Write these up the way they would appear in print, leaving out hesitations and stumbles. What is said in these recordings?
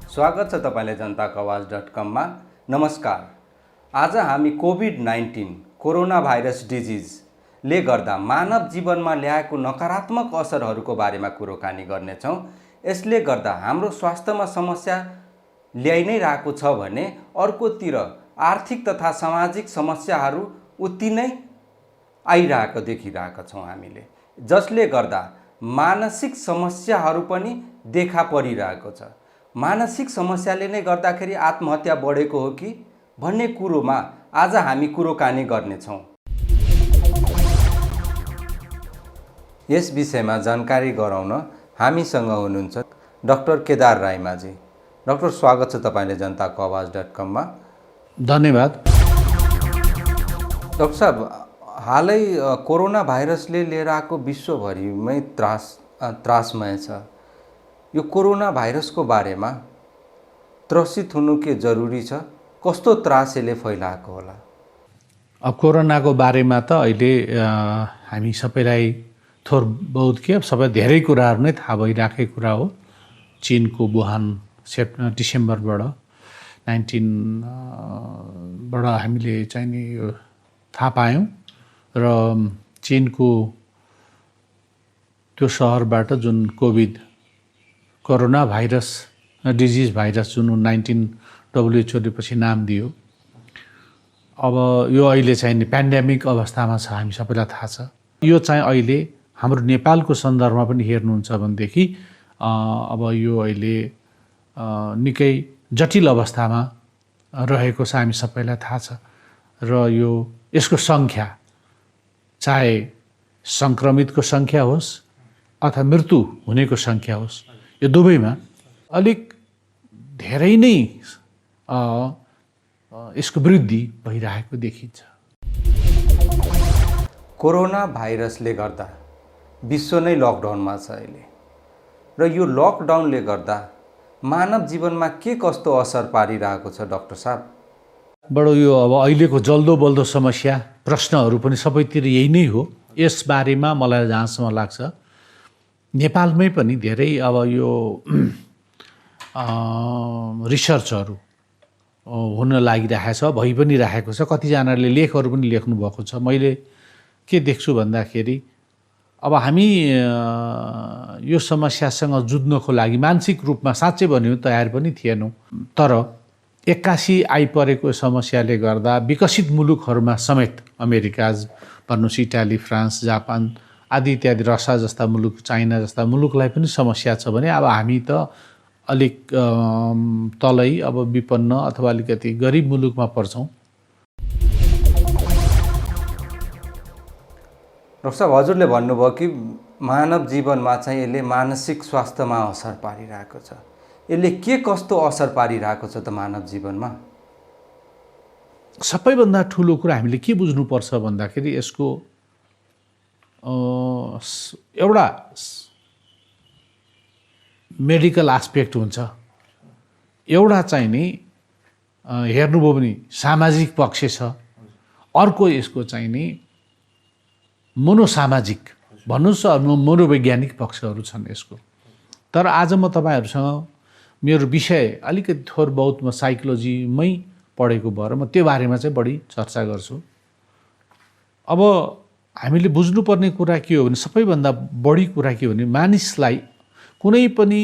स्वागत छ तपाईलाई जनताको आवाज.com मा। नमस्कार। आज हामी कोभिड-19 कोरोना भाइरस डिजिजले गर्दा मानव जीवनमा ल्याएको नकारात्मक असरहरूको बारेमा कुराकानी गर्नेछौँ। यसले गर्दा हाम्रो स्वास्थ्यमा समस्या ल्याइ नै रहेको छ भने अर्कोतिर आर्थिक तथा सामाजिक समस्याहरू उति नै आइरहेको देखिरहेका छौँ हामीले, जसले गर्दा मानसिक समस्याहरू पनि देखा परिरहेको छ। मानसिक समस्याले नै गर्दाखेरि आत्महत्या बढेको हो कि भन्ने कुरोमा आज हामी कुराकानी गर्नेछौँ। यस विषयमा जानकारी गराउन हामीसँग हुनुहुन्छ डाक्टर केदार राईमाझी। डाक्टर, स्वागत छ तपाईले जनताको आवाज.com मा। धन्यवाद। डाक्टर साहब, हालै कोरोना भाइरसले लिएर आएको विश्वभरिमै त्रासमय छ। यो कोरोना भाइरसको बारेमा त्रसित हुनु के जरुरी छ? कस्तो त्रास यसले फैलाएको होला? अब कोरोनाको बारेमा त अहिले हामी सबैलाई थोर बहुत के सबै धेरै कुराहरू नै थाहा भइराखेको कुरा हो। चीनको वुहान डिसेम्बरबाट 19बाट हामीले चाहिँ नि यो थाहा पायौँ र चीनको त्यो सहरबाट जुन कोरोना भाइरस डिजिज भाइरस जुन 19 WHO पछि नाम दियो, अब यो अहिले चाहिँ नि पेन्डेमिक अवस्थामा छ, हामी सबैलाई थाहा छ। यो चाहिँ अहिले हाम्रो नेपालको सन्दर्भमा पनि हेर्नुहुन्छ भनेदेखि अब यो अहिले निकै जटिल अवस्थामा रहेको छ, हामी सबैलाई थाहा छ। र यो यसको सङ्ख्या चाहे सङ्क्रमितको सङ्ख्या होस् अथवा मृत्यु हुनेको सङ्ख्या होस्, यो दुवैमा अलिक धेरै नै यसको वृद्धि भइरहेको देखिन्छ। कोरोना भाइरसले गर्दा विश्व नै लकडाउनमा छ अहिले, र यो लकडाउनले गर्दा मानव जीवनमा के कस्तो असर पारिरहेको छ डाक्टर साहब? बडो यो अब अहिलेको जल्दो बल्दो समस्या, प्रश्नहरू पनि सबैतिर यही नै हो। यसबारेमा मलाई जहाँसम्म लाग्छ नेपालमै पनि धेरै अब यो रिसर्चहरू हुन लागिरहेको छ, भइ पनि राखेको छ। कतिजनाले लेखहरू पनि लेख्नु भएको छ। मैले के देख्छु भन्दाखेरि अब हामी यो समस्यासँग जुझ्नको लागि मानसिक रूपमा साँच्चै भन्यो तयार पनि थिएनौँ। तर 81 आइपरेको समस्याले गर्दा विकसित मुलुकहरूमा समेत, अमेरिका भन्नुहोस्, इटाली, फ्रान्स, जापान आदि इत्यादि, रसिया जस्ता मुलुक, चाइना जस्ता मुलुकलाई पनि समस्या छ भने अब हामी त अलिक तलै अब विपन्न अथवा अलिकति गरिब मुलुकमा पर्छौँ। डाक्टर साहब, हजुरले भन्नुभयो कि मानव जीवनमा चाहिँ यसले मानसिक स्वास्थ्यमा असर पारिरहेको छ। यसले के कस्तो असर पारिरहेको छ त मानव जीवनमा? सबैभन्दा ठुलो कुरा हामीले के बुझ्नुपर्छ भन्दाखेरि यसको एउटा मेडिकल आस्पेक्ट हुन्छ, एउटा चाहिँ नि हेर्नुभयो भने सामाजिक पक्ष छ, अर्को यसको चाहिँ नि मनोसामाजिक भन्नुहोस्, मनोवैज्ञानिक पक्षहरू छन् यसको। तर आज म तपाईँहरूसँग मेरो विषय अलिकति थोर बहुत म साइकोलोजीमै पढेको भएर म त्यो बारेमा चाहिँ बढी चर्चा गर्छु। अब हामीले बुझ्नुपर्ने कुरा के हो भने, सबैभन्दा बढी कुरा के हो भने, मानिसलाई कुनै पनि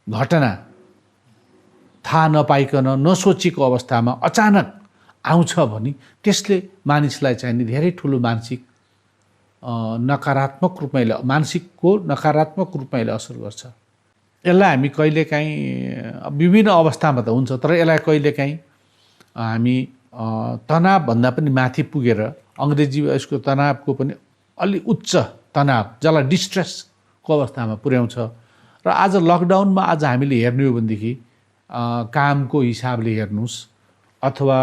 घटना थाहा नपाइकन नसोचेको अवस्थामा अचानक आउँछ भने त्यसले मानिसलाई चाहिँ नि धेरै ठुलो मानसिक नकारात्मक रूपमा, मानसिकको नकारात्मक रूपमा असर गर्छ। यसलाई हामी कहिलेकाहीँ विभिन्न अवस्थामा त हुन्छ, तर यसलाई कहिलेकाहीँ हामी तनावभन्दा पनि माथि पुगेर, अङ्ग्रेजी यसको तनावको पनि अलि उच्च तनाव, जसलाई डिस्ट्रेसको अवस्थामा पुर्याउँछ। र आज लकडाउनमा आज हामीले हेर्ने हो भनेदेखि कामको हिसाबले हेर्नुहोस् अथवा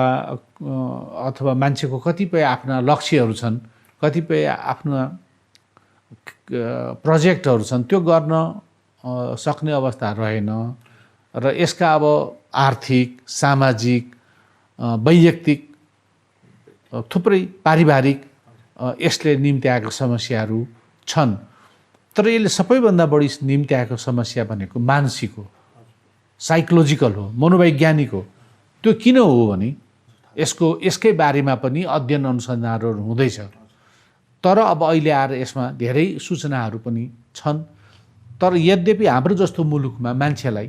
मान्छेको कतिपय आफ्ना लक्ष्यहरू छन्, कतिपय आफ्ना प्रोजेक्टहरू छन्, त्यो गर्न सक्ने अवस्था रहेन। र यसका अब आर्थिक, सामाजिक, वैयक्तिक, थुप्रै पारिवारिक यसले निम्ति आएको समस्याहरू छन्। तर यसले सबैभन्दा बढी निम्ति आएको समस्या भनेको मानसिक हो। साइकोलोजिकल हो, मनोवैज्ञानिक हो। त्यो किन हो भने यसकै बारेमा पनि अध्ययन अनुसन्धानहरू हुँदैछ। तर अब अहिले आएर यसमा धेरै सूचनाहरू पनि छन्। तर यद्यपि हाम्रो जस्तो मुलुकमा मान्छेलाई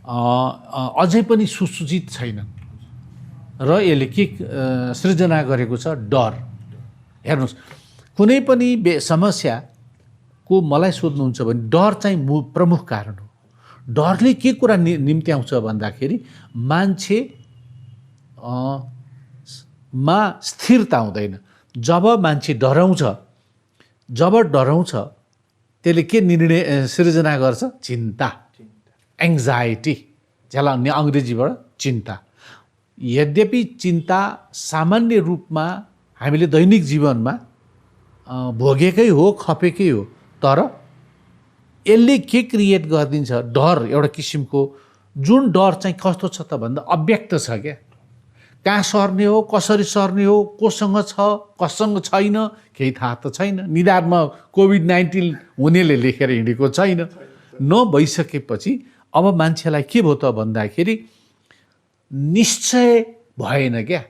अझै पनि सुसूचित छैनन् र यसले के सृजना गरेको छ? डर। हेर्नुहोस्, कुनै पनि समस्याको मलाई सोध्नुहुन्छ भने डर चाहिँ प्रमुख कारण हो। डरले के कुरा निम्त्याउँछ भन्दाखेरि मान्छे मा स्थिरता हुँदैन। जब मान्छे डराउँछ त्यसले के निर्णय सृजना गर्छ? चिन्ता, एङ्जाइटी, जसलाई अङ्ग्रेजीबाट चिन्ता। यद्यपि चिन्ता सामान्य रूपमा हामीले दैनिक जीवनमा भोगेकै हो, खपेकै हो, तर यसले के क्रिएट गरिदिन्छ? डर एउटा किसिमको। जुन डर चाहिँ कस्तो छ त भन्दा अव्यक्त छ क्या। कहाँ सर्ने हो, कसरी सर्ने हो, कोसँग छ, कसँग छैन, केही थाहा त छैन। निधारमा कोभिड-19 हुनेले लेखेर हिँडेको छैन। नभइसकेपछि अब मान्छेलाई के भयो त भन्दाखेरि निश्चय भएन क्या।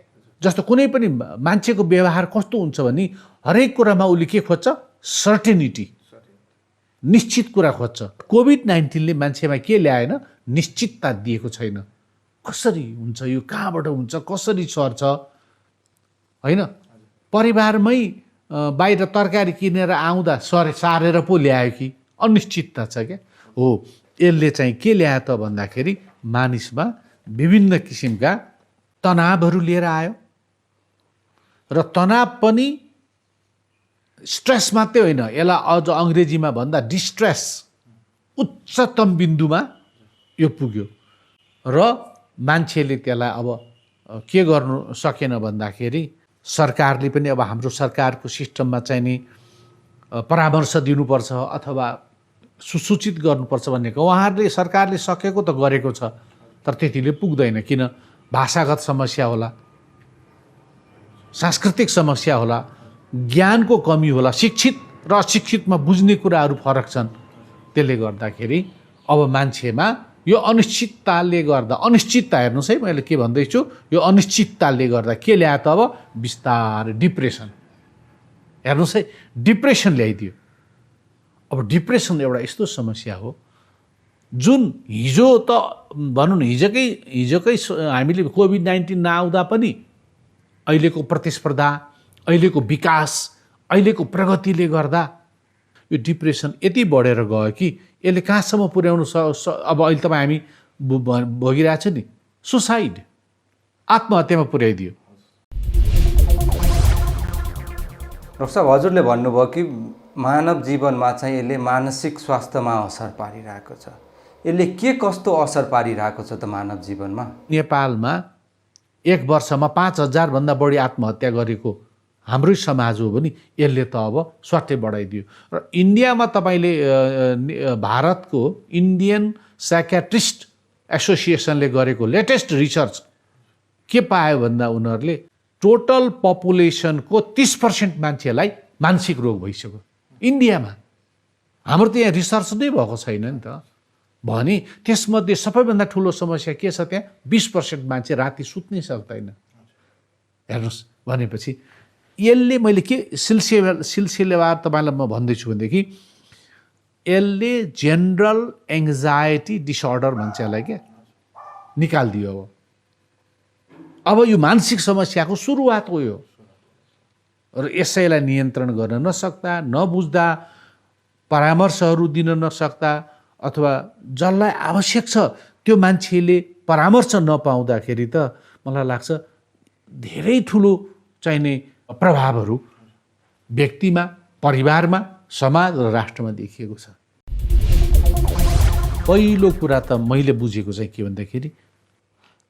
जस्तो कुनै पनि मान्छेको व्यवहार कस्तो हुन्छ भने हरेक कुरामा उसले के खोज्छ? सर्टेनिटी, निश्चित कुरा खोज्छ। कोभिड-19ले मान्छेमा के ल्याएन? निश्चितता दिएको छैन। कसरी हुन्छ यो, कहाँबाट हुन्छ, कसरी सर्छ, होइन? परिवारमै बाहिर तरकारी किनेर आउँदा सारेर पो ल्यायो कि? अनिश्चितता छ क्या। हो, यसले चाहिँ के ल्यायो त भन्दाखेरि मानिसमा विभिन्न किसिमका तनावहरू लिएर आयो। र तनाव पनि स्ट्रेस मात्रै होइन, यसलाई अझ अङ्ग्रेजीमा भन्दा डिस्ट्रेस, उच्चतम बिन्दुमा यो पुग्यो। र मान्छेले त्यसलाई अब के गर्नु सकेन भन्दाखेरि सरकारले पनि अब हाम्रो सरकारको सिस्टममा चाहिँ नि परामर्श दिनुपर्छ अथवा सुसूचित गर्नुपर्छ भनेको उहाँहरूले सरकारले सकेको त गरेको छ, तर त्यतिले पुग्दैन। किन? भाषागत समस्या होला, सांस्कृतिक समस्या होला, ज्ञानको कमी होला, शिक्षित र अशिक्षितमा बुझ्ने कुराहरू फरक छन्। त्यसले गर्दाखेरि अब मान्छेमा यो अनिश्चितताले गर्दा, अनिश्चितता, हेर्नुहोस् है मैले के भन्दैछु, यो अनिश्चितताले गर्दा के ल्यायो त? अब बिस्तारै डिप्रेसन। हेर्नुहोस् है, डिप्रेसन ल्याइदियो। अब डिप्रेसन एउटा यस्तो समस्या हो जुन हिजो त भनौँ न हिजोकै हामीले कोभिड-19 नआउँदा पनि अहिलेको प्रतिस्पर्धा, अहिलेको विकास, अहिलेको प्रगतिले गर्दा यो डिप्रेसन यति बढेर गयो कि यसले कहाँसम्म पुर्याउनु अब अहिले तपाईँ हामी भोगिरहेछ नि, सुसाइड, आत्महत्यामा पुर्याइदियो। डाक्टर साहब, हजुरले भन्नुभयो कि मानव जीवनमा चाहिँ यसले मानसिक स्वास्थ्यमा असर पारिरहेको छ। यसले के कस्तो असर पारिरहेको छ त मानव जीवनमा? नेपालमा एक वर्षमा 5,000 भन्दा बढी आत्महत्या गरेको हाम्रै समाज हो भने यसले त अब स्वाटै बढाइदियो। र इन्डियामा तपाईँले भारतको इन्डियन साइकियाट्रिस्ट एसोसिएसनले गरेको लेटेस्ट रिसर्च के पायो भन्दा उनीहरूले टोटल पपुलेसनको 30% मान्छेलाई मानसिक रोग भइसक्यो इन्डियामा। हाम्रो त यहाँ रिसर्च नै भएको छैन नि त। भने त्यसमध्ये सबैभन्दा ठुलो समस्या के छ? त्यहाँ 20% मान्छे राति सुत्नै सक्दैन। हेर्नुहोस्, भनेपछि यसले मैले के सिलसिलेवार तपाईँलाई म भन्दैछु भनेदेखि यसले जेनरल एङ्जाइटी डिसअर्डर भन्छ यसलाई, क्या, निकालिदियो। अब यो मानसिक समस्याको सुरुवात हो यो। र यसैलाई नियन्त्रण गर्न नसक्दा, नबुझ्दा, परामर्शहरू दिन नसक्दा, अथवा जसलाई आवश्यक छ त्यो मान्छेले परामर्श नपाउँदाखेरि त मलाई लाग्छ धेरै ठुलो चाहिने प्रभावहरू व्यक्तिमा, परिवारमा, समाज र राष्ट्रमा देखिएको छ। पहिलो कुरा त मैले बुझेको चाहिँ के भन्दाखेरि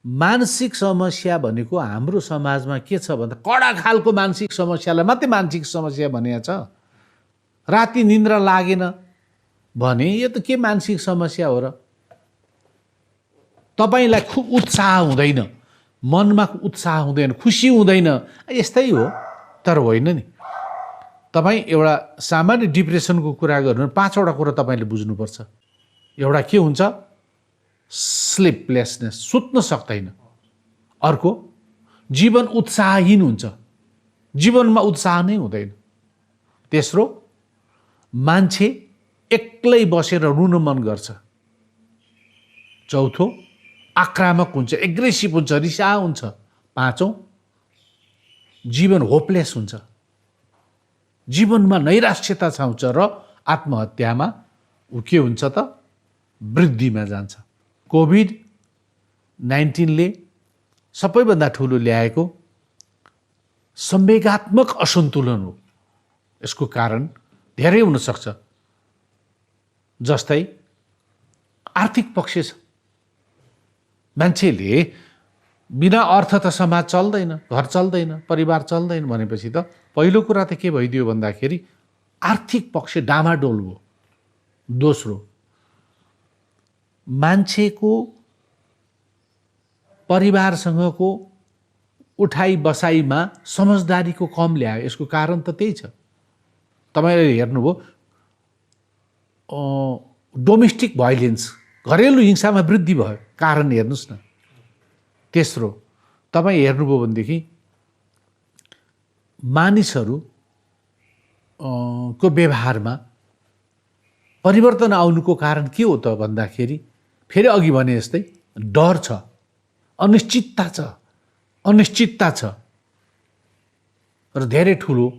मानसिक समस्या भनेको हाम्रो समाजमा के छ भन्दा कडा खालको मानसिक समस्यालाई मात्रै मानसिक समस्या भनेको छ। राति निन्द्रा लागेन भने यो त के मानसिक समस्या हो र? तपाईँलाई उत्साह हुँदैन, मनमा उत्साह हुँदैन, खुसी हुँदैन, यस्तै हो। तर होइन नि, तपाईँ एउटा सामान्य डिप्रेसनको कुरा गर्नु 5वटा कुरा तपाईँले बुझ्नुपर्छ। एउटा के हुन्छ? स्लिपलेसनेस, सुत्न सक्दैन। अर्को, जीवन उत्साहहीन हुन्छ, जीवनमा उत्साह नै हुँदैन। तेस्रो, मान्छे एक्लै बसेर रुन मन गर्छ। चौथो, आक्रामक हुन्छ, एग्रेसिभ हुन्छ, रिसाहा हुन्छ। पाँचौँ, जीवन होपलेस हुन्छ, जीवनमा नैराश्यता छाउँछ र आत्महत्यामा ऊ के हुन्छ त वृद्धिमा जान्छ। कोभिड-19ले सबैभन्दा ठुलो ल्याएको संवेगात्मक असन्तुलन हो। यसको कारण धेरै हुन सक्छ, जस्तै आर्थिक पक्ष छ। मान्छेले बिना अर्थ त समाज चल्दैन, घर चल्दैन, परिवार चल्दैन भनेपछि त पहिलो कुरा त के भइदियो भन्दाखेरि आर्थिक पक्ष डामाडोल भयो। दोस्रो, मान्छेको परिवारसँगको उठाइ बसाइमा समझदारीको कम ल्यायो। यसको कारण त त्यही छ। तपाईँले हेर्नुभयो डोमेस्टिक भाइलेन्स, घरेलु हिंसामा वृद्धि भयो। कारण हेर्नुहोस् न। तेस्रो, तपाईँ हेर्नुभयो भनेदेखि मानिसहरू को व्यवहारमा परिवर्तन आउनुको कारण के हो त भन्दाखेरि फेरि अघि भने जस्तै डर छ, अनिश्चितता छ र धेरै ठुलो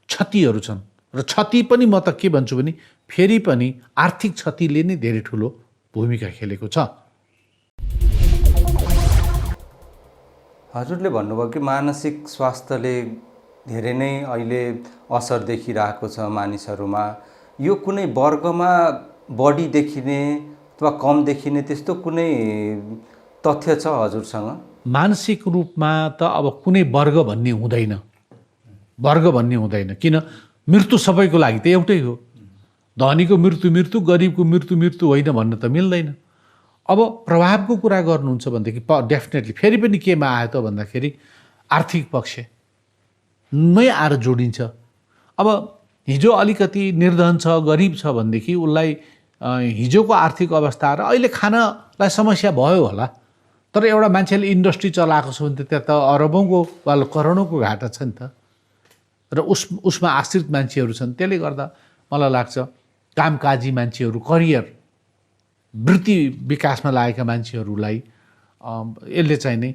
क्षतिहरू छन्। र क्षति पनि म त के भन्छु भने फेरि पनि आर्थिक क्षतिले नै धेरै ठुलो भूमिका खेलेको छ। हजुरले भन्नुभयो कि मानसिक स्वास्थ्यले धेरै नै अहिले असर देखिरहेको छ मानिसहरूमा। यो कुनै वर्गमा बढी देखिने अथवा कम देखिने त्यस्तो कुनै तथ्य छ हजुरसँग? मानसिक रूपमा त अब कुनै वर्ग भन्ने हुँदैन, किन मृत्यु सबैको लागि त एउटै हो। धनीको मृत्यु, गरिबको मृत्यु होइन भन्न त मिल्दैन। अब प्रभावको कुरा गर्नुहुन्छ भनेदेखि डेफिनेटली फेरि पनि केमा आयो त भन्दाखेरि आर्थिक पक्ष नै आएर जोडिन्छ। अब हिजो अलिकति निर्धन छ, गरिब छ भनेदेखि उसलाई हिजोको आर्थिक अवस्था र अहिले खानलाई समस्या भयो होला, तर एउटा मान्छेले इन्डस्ट्री चलाएको छ भने त त्यहाँ त अरबौँको वा करोडौँको घाटा छ नि त। र उसमा आश्रित मान्छेहरू छन्। त्यसले गर्दा मलाई लाग्छ कामकाजी मान्छेहरू, करियर वृत्ति विकासमा लागेका मान्छेहरूलाई यसले चाहिँ नै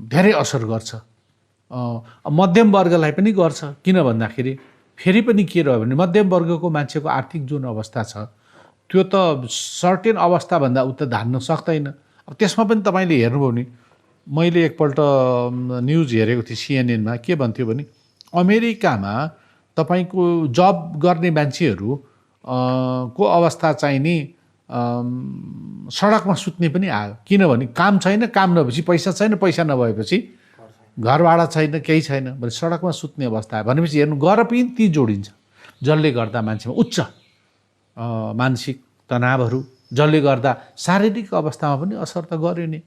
धेरै असर गर्छ। मध्यम वर्गलाई पनि गर्छ। किन भन्दाखेरि फेरि पनि के रह्यो भने मध्यम वर्गको मान्छेको आर्थिक जुन अवस्था छ त्यो त सर्टेन अवस्थाभन्दा उता धान्न सक्दैन। अब त्यसमा पनि तपाईँले हेर्नुभयो भने मैले एकपल्ट न्युज हेरेको थिएँ सिएनएनमा। के भन्थ्यो भने अमेरिकामा तपाईँको जब गर्ने मान्छेहरू को अवस्था चाहिँ नि सडकमा सुत्ने पनि आयो। किनभने काम छैन, काम नभएपछि पैसा छैन, पैसा नभएपछि घर भाडा छैन, केही छैन भने सडकमा सुत्ने अवस्था आयो। भनेपछि हेर्नु गर पनि ती जोडिन्छ, जसले गर्दा मान्छेमा उच्च मानसिक तनावहरू, जसले गर्दा शारीरिक अवस्थामा पनि असर त गर्यो नि।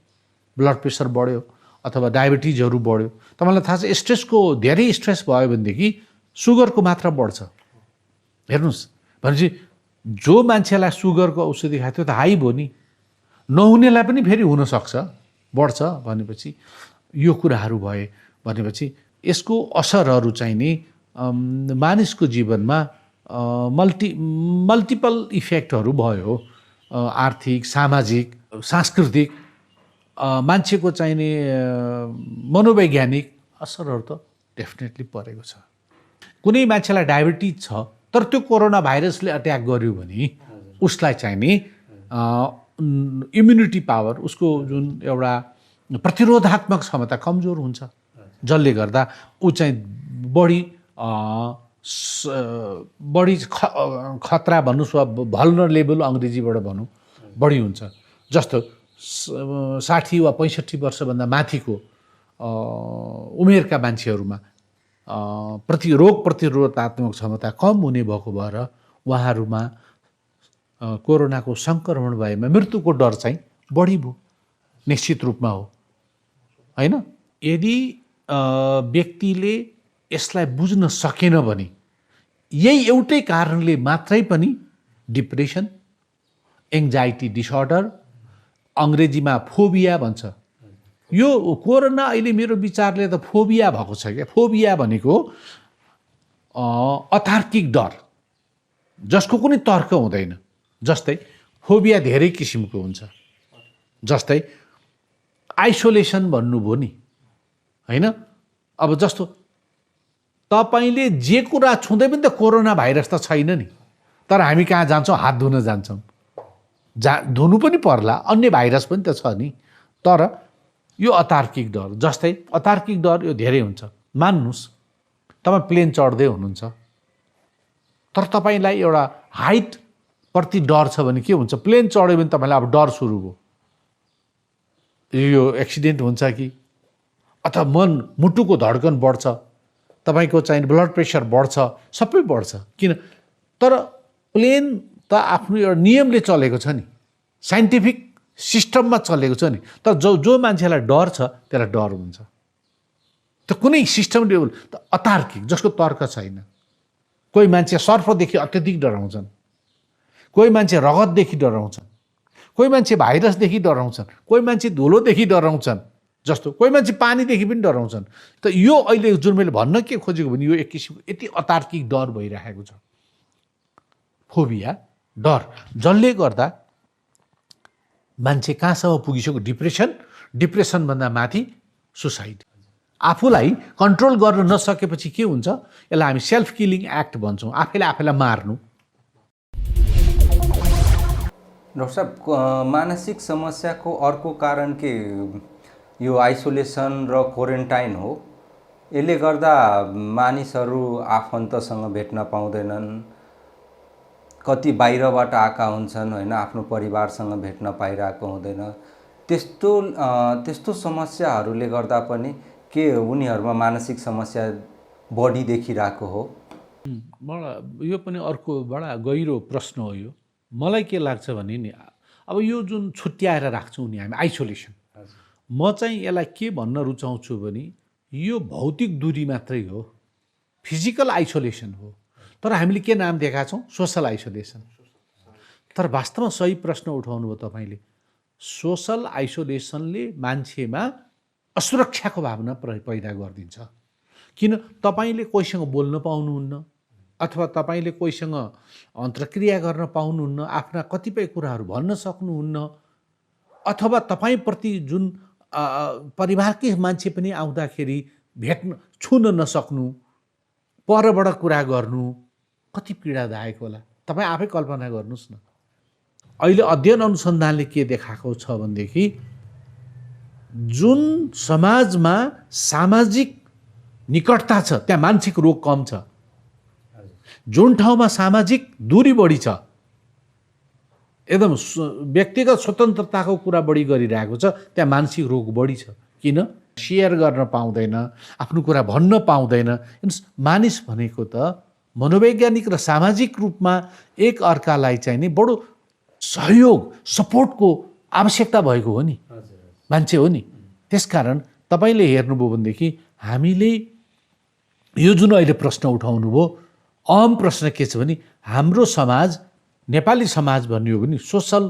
ब्लड प्रेसर बढ्यो अथवा डायबिटिजहरू बढ्यो। तपाईँलाई थाहा छ स्ट्रेसको धेरै स्ट्रेस भयो भनेदेखि सुगरको मात्रा बढ्छ। हेर्नुहोस्, भनेपछि जो मान्छेलाई सुगरको औषधि खायो त्यो त हाई भयो नि, नहुनेलाई पनि फेरि हुनसक्छ, बढ्छ। भनेपछि यो कुराहरू भए भनेपछि यसको असरहरू चाहिँ नि मानिसको जीवनमा मल्टिपल इफेक्टहरू भयो। आर्थिक, सामाजिक, सांस्कृतिक, मान्छेको चाहिँ नि मनोवैज्ञानिक असरहरू त डेफिनेटली परेको छ। कुनै मान्छेलाई डायबिटिज छ तर त्यो कोरोना भाइरसले अट्याक गर्यो भने उसलाई चाहिँ नि इम्युनिटी पावर, उसको जुन एउटा प्रतिरोधात्मक क्षमता कमजोर हुन्छ, जसले गर्दा ऊ चाहिँ बढी खतरा भन्नुहोस् वा भल्नरेबल अङ्ग्रेजीबाट भनौँ बढी हुन्छ। जस्तो 60 वा 65 वर्षभन्दा माथिको उमेरका मान्छेहरूमा रोग प्रतिरोधात्मक क्षमता कम हुने भएको भएर उहाँहरूमा कोरोनाको सङ्क्रमण भएमा मृत्युको डर चाहिँ बढी भयो, निश्चित रूपमा हो होइन। यदि व्यक्तिले यसलाई बुझ्न सकेन भने यही एउटै कारणले मात्रै पनि डिप्रेसन, एङ्जाइटी डिसअर्डर, अङ्ग्रेजीमा फोबिया भन्छ। यो कोरोना अहिले मेरो विचारले त फोबिया भएको छ क्या। फोबिया भनेको अतार्किक डर जसको कुनै तर्क हुँदैन। जस्तै फोबिया धेरै किसिमको हुन्छ। जस्तै आइसोलेसन भन्नुभयो नि, होइन? अब जस्तो तपाईँले जे कुरा छुँदै पनि त कोरोना भाइरस त छैन नि, तर हामी कहाँ जान्छौँ? हात धुन जान्छौँ। धुनु पनि पर्ला, अन्य भाइरस पनि त छ नि। तर यो अतार्किक डर, जस्तै अतार्किक डर यो धेरै हुन्छ। मान्नुहोस् तपाईँ प्लेन चढ्दै हुनुहुन्छ, तर तपाईँलाई एउटा हाइट प्रति डर छ भने के हुन्छ? प्लेन चढ्यो भने तपाईँलाई अब डर सुरु भयो, यो एक्सिडेन्ट हुन्छ कि, अथवा मुटुको धड्कन बढ्छ, तपाईँको चाहिँ ब्लड प्रेसर बढ्छ, सबै बढ्छ। किन? तर प्लेन त आफ्नो एउटा नियमले चलेको छ नि, साइन्टिफिक सिस्टममा चलेको छ नि। तर जो मान्छेलाई डर छ त्यसलाई डर हुन्छ। त कुनै सिस्टमले त अतार्किक, जसको तर्क छैन। कोही मान्छे सर्पदेखि अत्यधिक डराउँछन्, कोही मान्छे रगतदेखि डराउँछन्, कोही मान्छे भाइरसदेखि डराउँछन्, कोही मान्छे धुलोदेखि डराउँछन्, जस्तो कोही मान्छे पानीदेखि पनि डराउँछन्। त यो अहिले जुन मैले भन्न के खोजेको भने यो एक किसिमको यति अतार्किक डर भइरहेको छ, फोबिया डर, जसले गर्दा मान्छे कहाँसम्म पुगिसक्यो? डिप्रेसनभन्दा माथि सुसाइड। आफूलाई कन्ट्रोल गर्न नसकेपछि के हुन्छ? यसलाई हामी सेल्फ किलिङ एक्ट भन्छौँ, आफैलाई मार्नु। डाक्टर साहब, मानसिक समस्याको अर्को कारण के यो आइसोलेसन र क्वारेन्टाइन हो। यसले गर्दा मानिसहरू आफन्तसँग भेट्न पाउँदैनन्, कति बाहिरबाट आएका हुन्छन्, होइन, आफ्नो परिवारसँग भेट्न पाइरहेको हुँदैन। त्यस्तो समस्याहरूले गर्दा पनि के उनीहरूमा मानसिक समस्या बढी देखिरहेको हो? यो पनि अर्को बडा गहिरो प्रश्न हो यो। मलाई के लाग्छ भने नि, अब यो जुन छुट्याएर राख्छौँ नि हामी आइसोलेसन, म चाहिँ यसलाई के भन्न रुचाउँछु भने यो भौतिक दूरी मात्रै हो, फिजिकल आइसोलेसन हो। तर हामीले के नाम दिएका छौँ? Social isolation. तर वास्तवमा सही प्रश्न उठाउनु भयो तपाईँले। सोसल आइसोलेसनले मान्छेमा असुरक्षाको भावना पैदा गरिदिन्छ। किन? तपाईँले कोहीसँग बोल्न पाउनुहुन्न, अथवा तपाईँले कोहीसँग अन्तर्क्रिया गर्न पाउनुहुन्न, आफ्ना कतिपय कुराहरू भन्न सक्नुहुन्न, अथवा तपाईँप्रति जुन परिवारकै मान्छे पनि आउँदाखेरि भेट्न छुन नसक्नु, परबाट कुरा गर्नु, कति पीडादायक होला। तपाईँ आफै कल्पना गर्नुहोस् न। अहिले अध्ययन अनुसन्धानले के देखाएको छ भनेदेखि जुन समाजमा सामाजिक निकटता छ त्यहाँ मानसिक रोग कम छ। जुन ठाउँमा सामाजिक दूरी बढी छ, एकदम व्यक्तिगत स्वतन्त्रताको कुरा बढी गरिरहेको छ, त्यहाँ मानसिक रोग बढी छ। किन? सेयर गर्न पाउँदैन, आफ्नो कुरा भन्न पाउँदैन। मानिस भनेको त मनोवैज्ञानिक र सामाजिक रूपमा एक अर्कालाई चाहिँ नि बडो सहयोग, सपोर्टको आवश्यकता भएको हो नि, मान्छे हो नि। त्यसकारण तपाईँले हेर्नुभयो भनेदेखि हामीले यो जुन अहिले प्रश्न उठाउनु भयो, अहम प्रश्न के छ भने हाम्रो समाज, नेपाली समाज भन्यो भने सोसल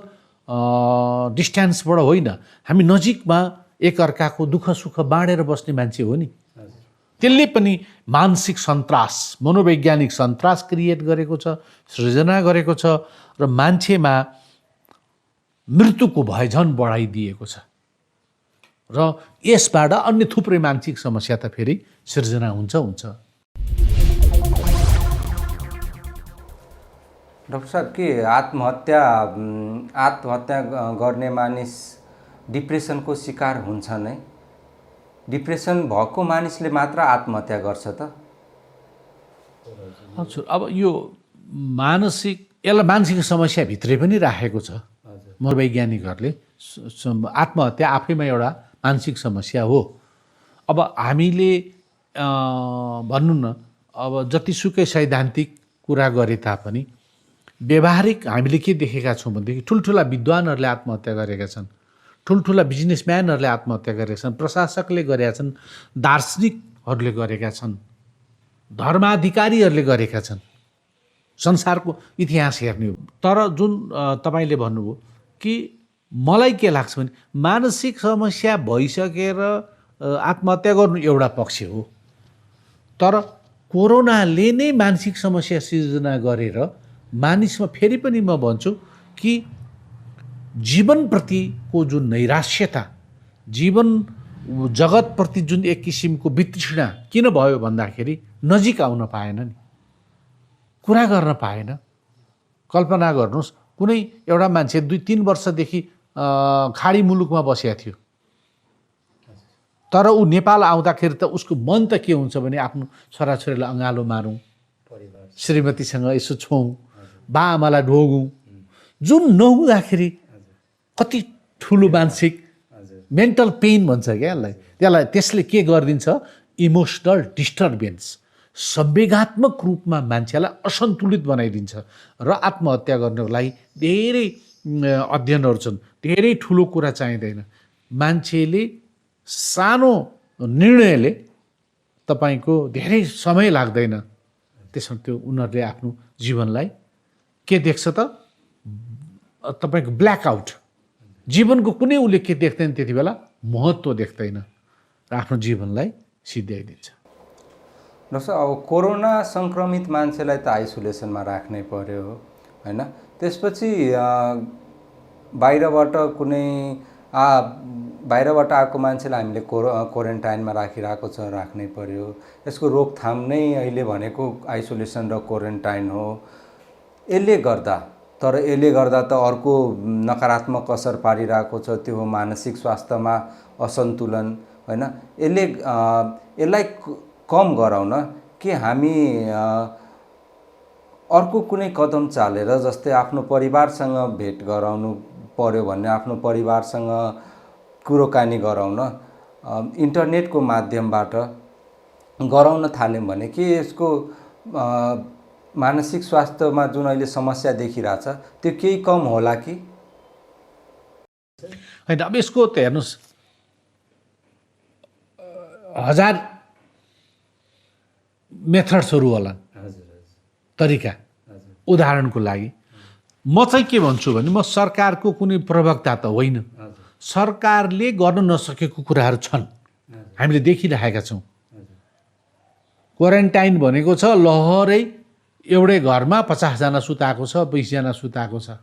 डिस्टेन्सबाट होइन, हामी नजिकमा एक अर्काको दुःख सुख बाँडेर बस्ने मान्छे हो नि। त्यसले पनि मानसिक सन्तास, मनोवैज्ञानिक सन्तास क्रिएट गरेको छ, सृजना गरेको छ, र मान्छेमा मृत्युको भय झन् बढाइदिएको छ। र यसबाट अन्य थुप्रै मानसिक समस्या त फेरि सृजना हुन्छ। डाक्टर साहब, के आत्महत्या गर्ने मानिस डिप्रेसनको शिकार हुन्छ नै? डिप्रेसन भएको मानिसले मात्र आत्महत्या गर्छ त? हजुर, अब यो यसलाई मानसिक समस्याभित्रै पनि राखेको छ मनोवैज्ञानिकहरूले। आत्महत्या आफैमा एउटा मानसिक समस्या हो। अब हामीले भन्नु न, अब जतिसुकै सैद्धान्तिक कुरा गरे तापनि व्यवहारिक हामीले के देखेका छौँ भनेदेखि ठुल्ठुला विद्वानहरूले आत्महत्या गरेका छन्, ठुल्ठुला बिजनेसम्यानहरूले आत्महत्या गरेका छन्, प्रशासकले गरेका छन्, दार्शनिकहरूले गरेका छन्, धर्माधिकारीहरूले गरेका छन्। संसारको इतिहास हेर्ने हो। तर जुन तपाईँले भन्नुभयो कि मलाई के लाग्छ भने मानसिक समस्या भइसकेर आत्महत्या गर्नु एउटा पक्ष हो, तर कोरोनाले नै मानसिक समस्या सिर्जना गरेर मानिसमा फेरि पनि म भन्छु कि जीवनप्रतिको जुन नैराश्यता, जीवन जगतप्रति जुन एक किसिमको वितृष्णा किन भयो भन्दाखेरि नजिक आउन पाएन नि, कुरा गर्न पाएन। कल्पना गर्नुहोस्, कुनै एउटा मान्छे 2-3 वर्षदेखि खाडी मुलुकमा बसेको थियो, तर ऊ नेपाल आउँदाखेरि त उसको मन त के हुन्छ भने आफ्नो छोराछोरीलाई अँगालो मारौँ, श्रीमतीसँग यसो छौँ, बाआमालाई ढोगौँ, जुन नहुँदाखेरि कति ठुलो मानसिक मेन्टल पेन भन्छ क्या त्यसलाई। त्यसले के गरिदिन्छ, इमोसनल डिस्टर्बेन्स, संवेगात्मक रूपमा मान्छेलाई असन्तुलित बनाइदिन्छ र आत्महत्या गर्नको लागि धेरै अध्ययनहरू छन्। धेरै ठुलो कुरा चाहिँदैन, मान्छेले सानो निर्णयले तपाईँको धेरै समय लाग्दैन, त्यसमा त्यो उनीहरूले आफ्नो जीवनलाई के देख्छ त तपाईँको ब्ल्याकआउट, जीवनको कुनै उसले के देख्दैन, त्यति बेला महत्त्व देख्दैन र आफ्नो जीवनलाई सिद्ध्याइदिन्छ। जस्तो अब कोरोना सङ्क्रमित मान्छेलाई त आइसोलेसनमा राख्नै पर्यो होइन, त्यसपछि बाहिरबाट कुनै बाहिरबाट आएको मान्छेलाई हामीले क्वारेन्टाइनमा राखिरहेको छ, राख्नै पर्यो। यसको रोकथाम नै अहिले भनेको आइसोलेसन र क्वारेन्टाइन हो। यसले गर्दा त अर्को नकारात्मक असर पारिरहेको छ, त्यो हो मानसिक स्वास्थ्यमा असन्तुलन होइन। यसलाई कम गराउन के हामी अर्को कुनै कदम चालेर, जस्तै आफ्नो परिवारसँग भेट गराउनु पर्यो भन्ने, आफ्नो परिवारसँग कुराकानी गराउन इन्टरनेटको माध्यमबाट गराउन थाल्यौँ भने के यसको मानसिक स्वास्थ्यमा जुन अहिले समस्या देखिरहेछ त्यो केही कम होला कि होइन? अब यसको त हेर्नुहोस्, 1000 मेथड्सहरू होला, तरिका। उदाहरणको लागि म चाहिँ के भन्छु भने, म सरकारको कुनै प्रवक्ता त होइन, सरकारले गर्न नसकेको कुराहरू छन्, हामीले देखिरहेका छौँ। क्वारेन्टाइन भनेको छ लहरै एउटै घरमा 50 जना सुताएको छ, 20 जना सुताएको छ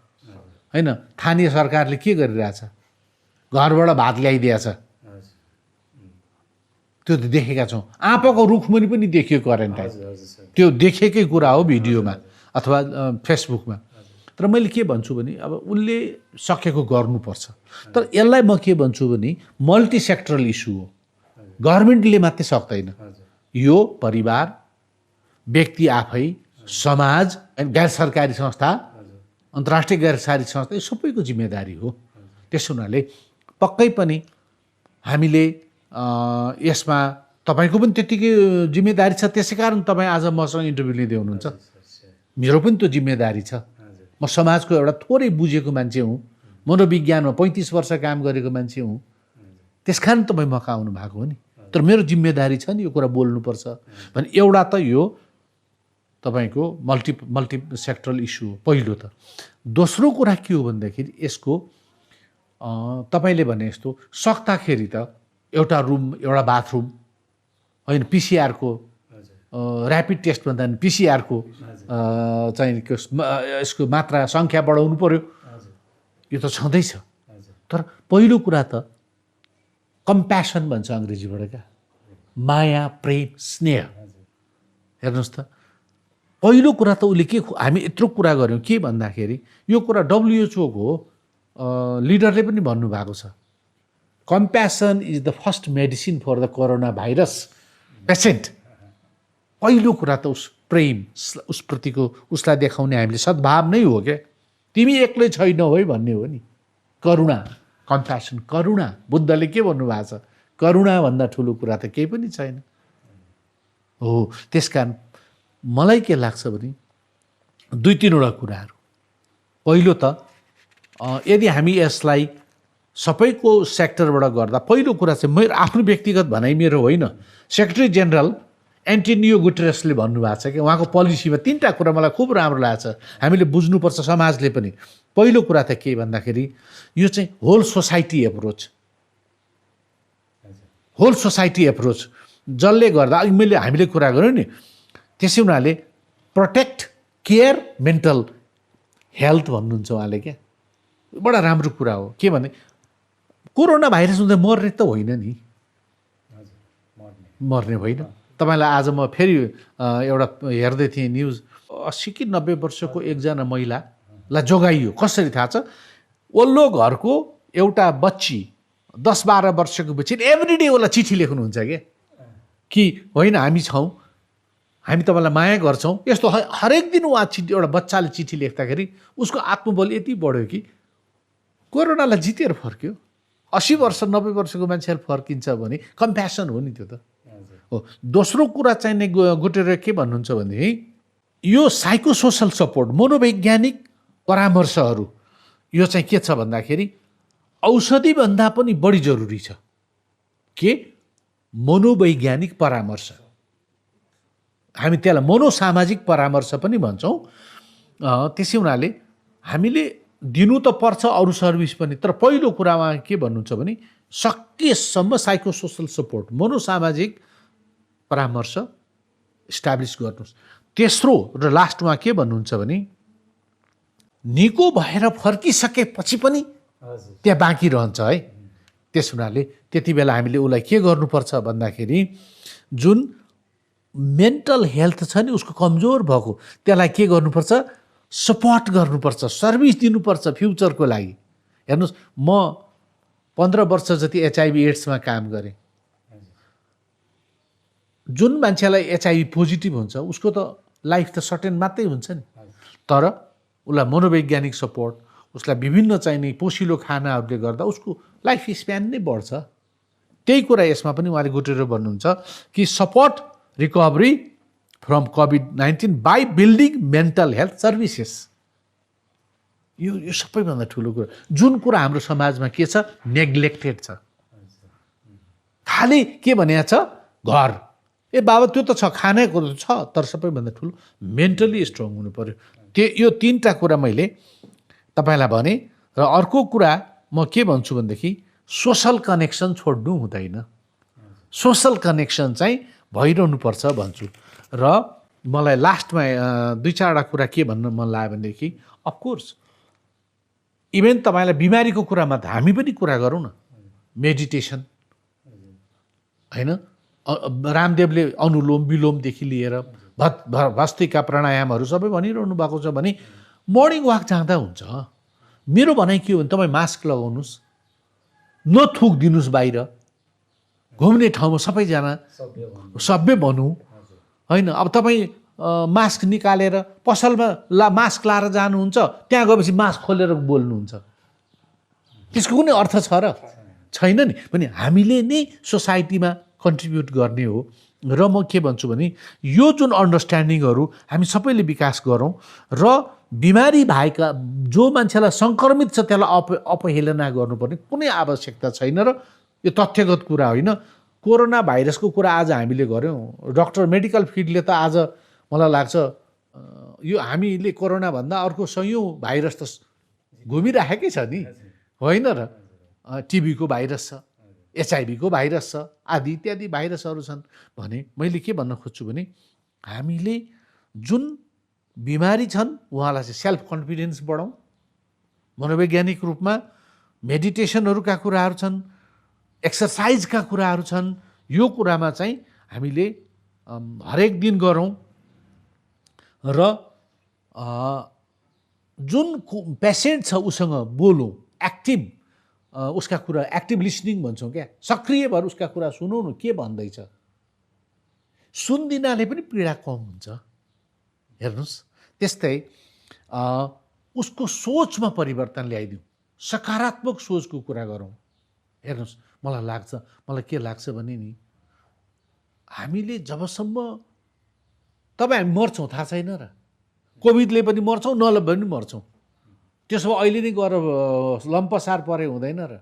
होइन। स्थानीय सरकारले के गरिरहेछ, घरबाट भात ल्याइदिएछ, त्यो त देखेका छौँ। आँपाको रुखमुनि पनि देखियो क्वारेन्टाइन, त्यो देखेकै कुरा हो भिडियोमा अथवा फेसबुकमा। तर मैले के भन्छु भने, अब उसले सकेको गर्नुपर्छ, तर यसलाई म के भन्छु भने मल्टी सेक्टरल इस्यु हो, गभर्मेन्टले मात्रै सक्दैन। यो परिवार, व्यक्ति आफै, समाज, गैर सरकारी संस्था, अन्तर्राष्ट्रिय गैर सरकारी संस्था, यो सबैको जिम्मेदारी हो। त्यसो हुनाले पक्कै पनि हामीले यसमा तपाईँको पनि त्यतिकै जिम्मेदारी छ। त्यसै कारण तपाईँ आज मसँग इन्टरभ्यू लिँदै हुनुहुन्छ, मेरो पनि त्यो जिम्मेदारी छ। म समाजको एउटा थोरै बुझेको मान्छे हुँ, मनोविज्ञानमा 35 वर्ष काम गरेको मान्छे हुँ, त्यस कारण तपाईँ मका आउनु भएको हो नि। तर मेरो जिम्मेदारी छ नि यो कुरा बोल्नुपर्छ भने। एउटा त यो तपाईँको मल्टी सेक्टरल इस्यु हो पहिलो त। दोस्रो कुरा के हो भन्दाखेरि यसको तपाईँले भने जस्तो सक्दाखेरि त एउटा रुम, एउटा बाथरुम होइन, पिसिआरको ऱ्यापिड टेस्ट भन्दा पनि पिसिआरको चाहिँ यसको मात्रा सङ्ख्या बढाउनु पर्यो, यो त छँदैछ। तर पहिलो कुरा त कम्प्यासन भन्छ अङ्ग्रेजीबाट, क्या माया, प्रेम, स्नेह। हेर्नुहोस् त, पहिलो कुरा त उसले के, हामी यत्रो कुरा गऱ्यौँ के भन्दाखेरि यो कुरा WHO को लिडरले पनि भन्नुभएको छ, compassion is the first medicine for the corona virus patient. पहिलो कुरा त उस प्रेम, उसप्रतिको उसलाई देखाउने हामीले सद्भाव नै हो क्या। तिमी एक्लै छैनौ है भन्ने हो नि। करुणा, कम्प्यासन, करुणा। बुद्धले के भन्नुभएको छ, करुणाभन्दा ठुलो कुरा त केही पनि छैन हो। त्यस कारण मलाई के लाग्छ भने 2-3वटा कुराहरू। पहिलो त यदि हामी यसलाई सबैको सेक्टरबाट गर्दा, पहिलो कुरा चाहिँ मेरो आफ्नो व्यक्तिगत भनाइ मेरो होइन, सेक्रेटरी जेनरल एन्टोनियो गुटेरेसले भन्नुभएको छ कि उहाँको पोलिसीमा 3टा कुरा मलाई खुब राम्रो लागेको छ, हामीले बुझ्नुपर्छ समाजले पनि। पहिलो कुरा त के भन्दाखेरि यो चाहिँ whole society approach, whole society approach जसले गर्दा अघि हामीले कुरा गऱ्यौँ नि, त्यसै उनीहरूले प्रोटेक्ट केयर मेन्टल हेल्थ भन्नुहुन्छ उहाँले। क्या बडा राम्रो कुरा हो। के भने कोरोना भाइरस हुँदा मर्ने त होइन नि, मर्ने होइन। तपाईँलाई आज म फेरि एउटा हेर्दै थिएँ न्युज, 80 कि 90 वर्षको एकजना महिलालाई जोगाइयो। कसरी थाहा छ? वल्लो घरको एउटा बच्ची 10-12 वर्षको बच्ची एभ्रिडे उसलाई चिठी लेख्नुहुन्छ कि होइन हामी छौँ, हामी तपाईँलाई माया गर्छौँ। यस्तो हरेक दिन उहाँ चिठी, एउटा बच्चाले चिठी लेख्दाखेरि उसको आत्मबल यति बढ्यो कि कोरोनालाई जितेर फर्क्यो। 80 वर्ष 90 वर्षको मान्छेहरू फर्किन्छ भने कम्प्यासन हो नि त्यो त हो। दोस्रो कुरा चाहिने गुटेरेस के भन्नुहुन्छ भने यो साइकोसोसल सपोर्ट, मनोवैज्ञानिक परामर्शहरू, यो चाहिँ के छ भन्दाखेरि औषधिभन्दा पनि बढी जरुरी छ। के मनोवैज्ञानिक परामर्श, हामी त्यसलाई मनोसामाजिक परामर्श पनि भन्छौँ। त्यसै हुनाले हामीले दिनु त पर्छ अरू सर्भिस पनि, तर पहिलो कुरा उहाँ के भन्नुहुन्छ भने सकेसम्म साइकोसोसल सपोर्ट, मनोसामाजिक परामर्श इस्टाब्लिस गर्नुहोस्। तेस्रो र लास्टमा के भन्नुहुन्छ भने निको भएर फर्किसकेपछि पनि त्यहाँ बाँकी रहन्छ है। त्यस हुनाले त्यति बेला हामीले उसलाई के गर्नुपर्छ भन्दाखेरि जुन मेन्टल हेल्थ छ नि उसको कमजोर भएको, त्यसलाई के गर्नुपर्छ? सपोर्ट गर्नुपर्छ, सर्भिस दिनुपर्छ फ्युचरको लागि। हेर्नुहोस्, म 15 वर्ष जति HIV एड्समा काम गरेँ। जुन मान्छेलाई HIV पोजिटिभ हुन्छ उसको त लाइफ त सर्टेन मात्रै हुन्छ नि, तर उसलाई मनोवैज्ञानिक सपोर्ट, उसलाई विभिन्न चाहिने पोसिलो खानाहरूले गर्दा उसको लाइफ स्प्यान नै बढ्छ। त्यही कुरा यसमा पनि उहाँले गुटेरेस भन्नुहुन्छ कि support recovery from COVID-19 by building mental health services. यो सबैभन्दा ठुलो कुरा, जुन कुरा हाम्रो समाजमा के छ, नेग्लेक्टेड छ। खालि के भनेको छ, घर, ए बाबा त्यो त छ, खानेको त छ, तर सबैभन्दा ठुलो मेन्टली स्ट्रङ हुनु पर्यो। यो 3टा कुरा मैले तपाईँलाई भने। र अर्को कुरा म के भन्छु भनेदेखि सोसल कनेक्सन छोड्नु हुँदैन, सोसल कनेक्सन चाहिँ भइरहनुपर्छ भन्छु। र मलाई लास्टमा 2-4वटा कुरा के भन्न मन लाग्यो भनेदेखि अफकोर्स इभेन तपाईँलाई बिमारीको कुरामा त हामी पनि कुरा गरौँ न, मेडिटेसन होइन, रामदेवले अनुलोम विलोमदेखि लिएर भस्त्रिका प्राणायामहरू सबै भनिरहनु भएको छ भने मर्निङ वाक जाँदा हुन्छ। मेरो भनाइ के हो भने तपाईँ मास्क लगाउनुहोस्, नथुकिदिनुहोस् बाहिर, घुम्ने ठाउँमा सबैजना सभ्य भनौँ होइन। अब तपाईँ मास्क निकालेर पसलमा मास्क लाएर जानुहुन्छ, त्यहाँ गएपछि मास्क खोलेर बोल्नुहुन्छ, त्यसको कुनै अर्थ छ र? छैन नि। भने हामीले नै सोसाइटीमा कन्ट्रिब्युट गर्ने हो। र म के भन्छु भने यो जुन अन्डरस्ट्यान्डिङहरू हामी सबैले विकास गरौँ र बिमारी भएका जो मान्छेलाई सङ्क्रमित छ त्यसलाई अपहेलना गर्नुपर्ने कुनै आवश्यकता छैन। र यो तथ्यगत कुरा होइन। कोरोना भाइरसको कुरा आज हामीले गऱ्यौँ, डक्टर मेडिकल फिल्डले त आज मलाई लाग्छ यो हामीले कोरोनाभन्दा अर्को सयौँ भाइरस त घुमिराखेकै छ नि, होइन र? टिबीको भाइरस छ, HIV को भाइरस छ, आदि इत्यादि भाइरसहरू छन्। भने मैले के भन्न खोज्छु भने हामीले जुन बिमारी छन् उहाँलाई चाहिँ सेल्फ कन्फिडेन्स बढाउँ, मनोवैज्ञानिक रूपमा मेडिटेसनहरूका कुराहरू छन्, एक्सर्साइजका कुराहरू छन्। यो कुरामा चाहिँ हामीले हरेक दिन गरौँ। र जुन पेसेन्ट छ उसँग बोलौँ, एक्टिभ उसका कुरा, एक्टिभ लिसनिङ भन्छौँ क्या, सक्रिय भएर उसका कुरा सुनौँ न के भन्दैछ। सुन्दिनाले पनि पीडा कम हुन्छ। हेर्नुहोस्, त्यस्तै उसको सोचमा परिवर्तन ल्याइदिउँ, सकारात्मक सोचको कुरा गरौँ। हेर्नुहोस्, मलाई के लाग्छ भने नि हामीले जबसम्म तपाईँ हामी मर्छौँ थाहा छैन र, कोभिडले पनि मर्छौँ, नलभए पनि मर्छौँ। त्यसो भए अहिले नै गएर लम्पसार परे हुँदैन र?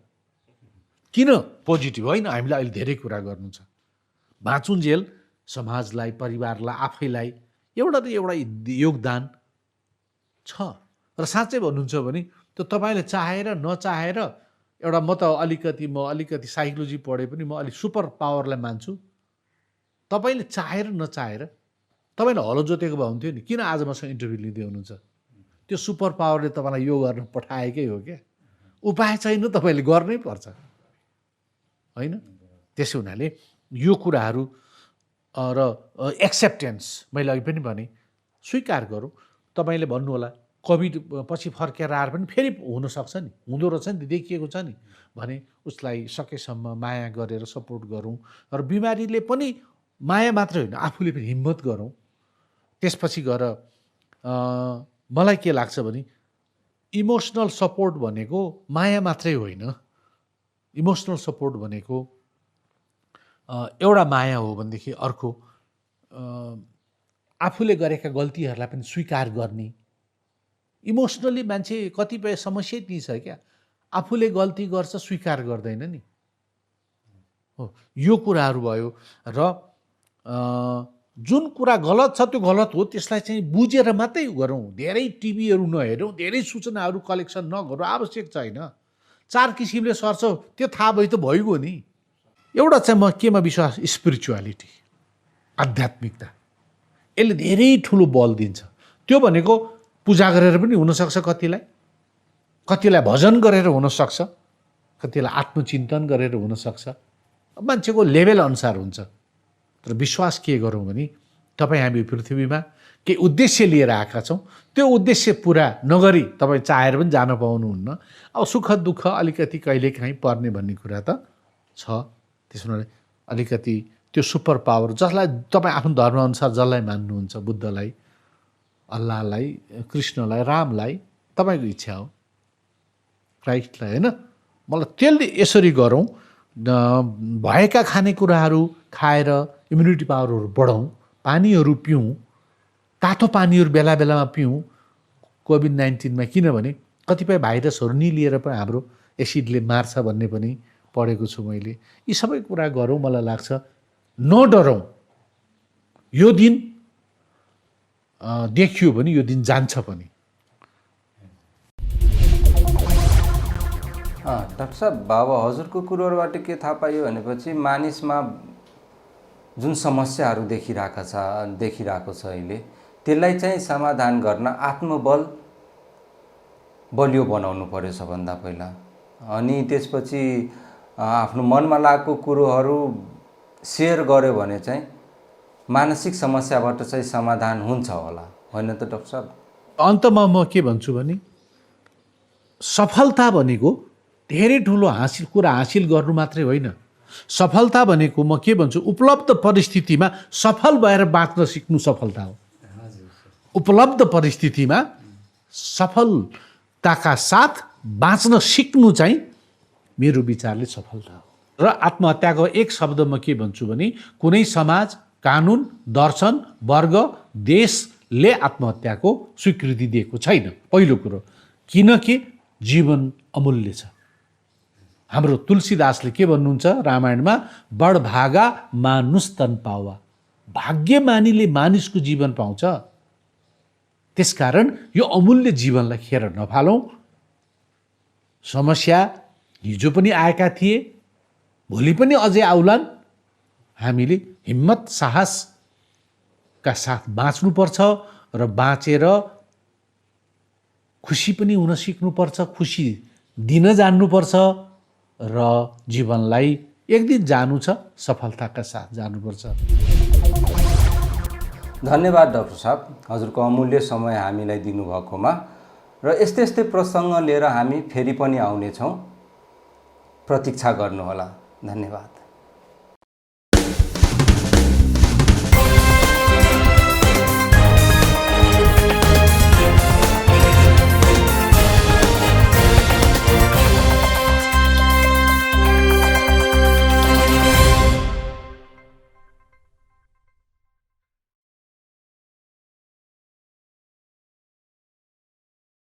किन पोजिटिभ होइन, हामीलाई अहिले धेरै कुरा गर्नु छ। बाँचुन्जेल समाजलाई, परिवारलाई, आफैलाई एउटा न एउटा योगदान छ। र साँच्चै भन्नुहुन्छ भने त्यो तपाईँले चाहेर नचाहेर एउटा म अलिकति साइकोलोजी पढे पनि म अलिक सुपर पावरलाई मान्छु। तपाईँले चाहेर नचाहेर तपाईँले हलो जोतेको भए हुन्थ्यो नि, किन आज मसँग इन्टरभ्यू लिँदै हुनुहुन्छ? त्यो सुपर पावरले तपाईँलाई यो गर्न पठाएकै हो क्या। उपाय छैन, तपाईँले गर्नै पर्छ, होइन? त्यसो हुनाले यो कुराहरू र एक्सेप्टेन्स मैले अघि पनि भने स्वीकार गरौँ। तपाईँले भन्नुहोला कोभिड पछि फर्केर आएर पनि फेरि हुनसक्छ नि, हुँदो रहेछ नि, देखिएको छ नि भने उसलाई सकेसम्म माया गरेर सपोर्ट गरौँ। र बिमारीले पनि माया मात्रै होइन, आफूले पनि हिम्मत गरौँ। त्यसपछि गएर मलाई के लाग्छ भने इमोसनल सपोर्ट भनेको माया मात्रै होइन। इमोसनल सपोर्ट भनेको एउटा माया हो भनेदेखि अर्को आफूले गरेका गल्तीहरूलाई पनि स्वीकार गर्ने। इमोसनली मान्छे कतिपय समस्या ती छ क्या, आफूले गल्ती गर्छ स्वीकार गर्दैन नि। हो, यो कुराहरू भयो। र जुन कुरा गलत छ त्यो गलत हो, त्यसलाई चाहिँ बुझेर मात्रै गरौँ। धेरै टिभीहरू नहेरौँ, धेरै सूचनाहरू कलेक्सन नगरौँ, आवश्यक छैन। 4 किसिमले सर्छ, त्यो थाहा भयो त भइगयो नि। एउटा चाहिँ म केमा विश्वास, स्पिरिचुअलिटी, आध्यात्मिकता, यसले धेरै ठुलो बल दिन्छ। त्यो भनेको पूजा गरेर पनि हुनसक्छ, कतिलाई भजन गरेर हुनसक्छ, कतिलाई आत्मचिन्तन गरेर हुनसक्छ। मान्छेको लेभल अनुसार हुन्छ। तर विश्वास के गरौँ भने तपाईँ हामी पृथ्वीमा केही उद्देश्य लिएर आएका छौँ, त्यो उद्देश्य पुरा नगरी तपाईँ चाहेर पनि जान पाउनुहुन्न। अब सुख दुःख अलिकति कहिलेकाहीँ पर्ने भन्ने कुरा त छ। त्यसो भने अलिकति त्यो सुपर पावर जसलाई तपाईँ आफ्नो धर्मअनुसार जसलाई मान्नुहुन्छ, बुद्धलाई, अल्लाहलाई, कृष्णलाई, रामलाई, तपाईँको इच्छा हो, क्राइस्टलाई, होइन? मलाई त्यसले यसरी गरौँ। भएका खानेकुराहरू खाएर इम्युनिटी पावरहरू बढाउँ, पानीहरू पिउँ, तातो पानीहरू बेला बेलामा पिउँ। कोभिड-19 किनभने कतिपय भाइरसहरू नि लिएर पनि हाम्रो एसिडले मार्छ भन्ने पनि पढेको छु मैले। यी सबै कुरा गरौँ, मलाई लाग्छ। नडरौँ। यो दिन देखियो भने यो दिन जान्छ पनि। डाक्टर साहब, बाबा हजुरको कुरोहरूबाट के थाहा पाइयो भनेपछि मानिसमा जुन समस्याहरू देखिरहेको छ अहिले, त्यसलाई चाहिँ समाधान गर्न आत्मबल बलियो बनाउनु पर्यो सबभन्दा पहिला। अनि त्यसपछि आफ्नो मनमा लागेको कुरोहरू सेयर गर्यो भने चाहिँ मानसिक समस्याबाट चाहिँ समाधान हुन्छ होला, होइन त डाक्टर साहब? अन्तमा म के भन्छु भने सफलता भनेको धेरै ठुलो कुरा हासिल गर्नु मात्रै होइन। सफलता भनेको म के भन्छु, उपलब्ध परिस्थितिमा सफल भएर बाँच्न सिक्नु सफलता हो। उपलब्ध परिस्थितिमा सफलताका साथ बाँच्न सिक्नु चाहिँ मेरो विचारले सफलता हो। र आत्महत्याको एक शब्द म के भन्छु भने कुनै समाज, कानुन, दर्शन, वर्ग, देशले आत्महत्याको स्वीकृति दिएको छैन, पहिलो कुरो। किनकि जीवन अमूल्य छ। हाम्रो तुलसीदासले के भन्नुहुन्छ रामायणमा, बडभागा मानुस तन पावा, भाग्यमानीले मानिसको जीवन पाउँछ। त्यसकारण यो अमूल्य जीवनलाई खेर नफालौँ। समस्या हिजो पनि आएका थिए, भोलि पनि अझै आउलान्। हामीले हिम्मत साहसका साथ बाँच्नुपर्छ र बाँचेर खुसी पनि हुन सिक्नुपर्छ, खुसी दिन जान्नुपर्छ र जीवनलाई एक दिन जानु छ, सफलताका साथ जानुपर्छ। धन्यवाद डाक्टर साहब, हजुरको अमूल्य समय हामीलाई दिनुभएकोमा। र यस्तै यस्तै प्रसङ्ग लिएर हामी फेरि पनि आउनेछौँ, प्रतीक्षा गर्नुहोला। धन्यवाद।